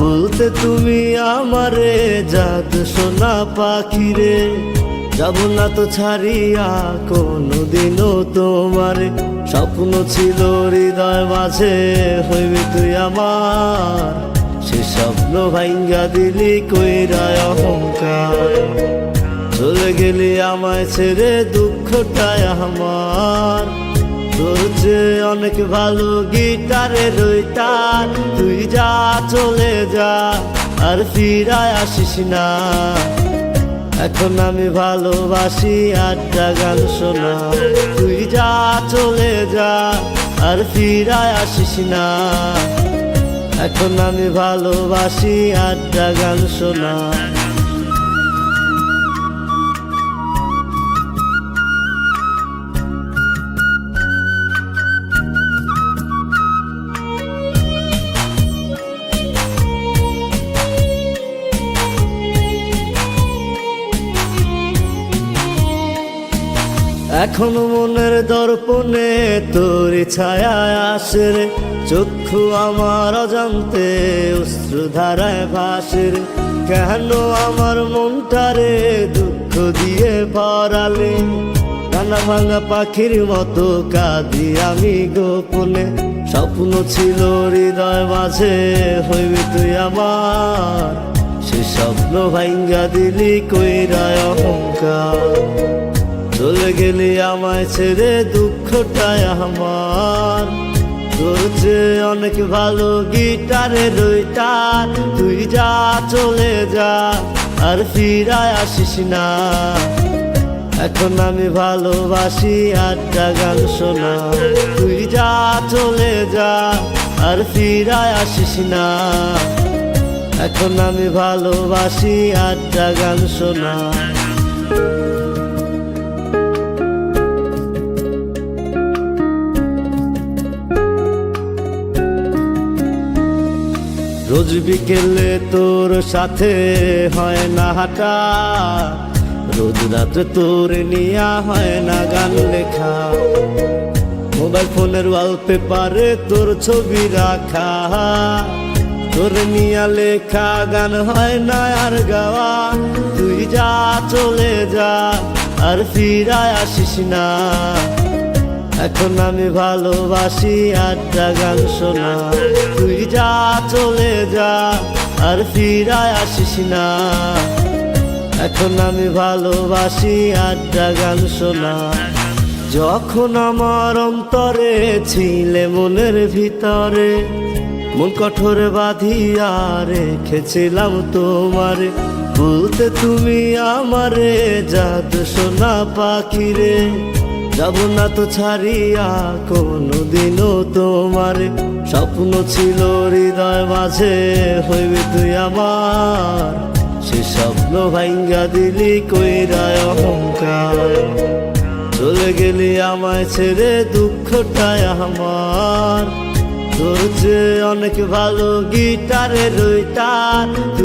বলতে তুমি আমারে জাত সোনা পাখিরে, যাব না তো ছাড়িয়া কোনদিনও তোমারে। স্বপ্ন ছিল হৃদয় মাঝে হইবি তুই আমার, সে স্বপ্ন ভাঙ্গা দিলি কইরা অহংকার। চলে গেলি আমায় ছেড়ে দুঃখটাই আমার, তোর চেয়ে অনেক ভালো গিটারের ওই তার। তুই যা চলে যা আর ফিরায় আসিস না, এখন আমি ভালোবাসি আড্ডা গান শোনা। তুই যা চলে যা আর ফিরায় আসিস না, এখন আমি ভালোবাসি আড্ডা গান শোনা। এখন মনের দর্পণে তোর ছায়া আসে রে, চক্ষু আমার অজান্তে অশ্রুধারায় ভাসে রে। কেন আমার মনটারে দুঃখ দিয়ে ভরালে, কানা ভাঙা পাখির মতো কাঁদি আমি গোপনে। স্বপ্ন ছিল হৃদয় মাঝে হইবি তুই আমার, সে স্বপ্ন ভাঙ্গা দিলি কইরা অহংকার। চলে গেলি আমায় ছেড়ে দুঃখটাই আমার, তোর চেয়ে অনেক ভালো গিটারের ওই তার। তুই যা চলে যা আর ফিরায় আসিস না, এখন আমি ভালোবাসি আড্ডা গান শোনা। তুই যা চলে যা আর ফিরায় আসিস না, এখন আমি ভালোবাসি আড্ডা গান শোনা। রোজ বিকেলে তোর সাথে হয় না হাঁটা, রোজ রাতে তোর নিয়া হয় না গান লেখা। মোবাইল ফোনের ওয়ালপেপারে তোর ছবি রাখা, তোর নিয়া লেখা গান হয় না আর গাওয়া। তুই যা চলে যা আর ফিরায় আসিস না, এখন আমি ভালোবাসি আড্ডা গান শোনা। তুই যা চলে যা আর ফিরায় আসিস না, এখন আমি ভালোবাসি আড্ডা গান শোনা। যখন আমার অন্তরে ছিলে মনের ভিতরে, মন কঠোরে বাঁধিয়া রেখেছিলাম তোমারে। বলতে তুমি আমারে জাত সোনা পাখিরে, যাব না তো ছাড়িয়া কোনদিনও তোমারে। স্বপ্ন ছিল হৃদয় মাঝে হইবি তুই আমার, সে স্বপ্ন ভাঙ্গা দিলি কইরা অহংকার। চলে গেলি আমায় ছেড়ে দুঃখটাই আমার, তোর চেয়ে অনেক ভালো গিটারের ওই তার।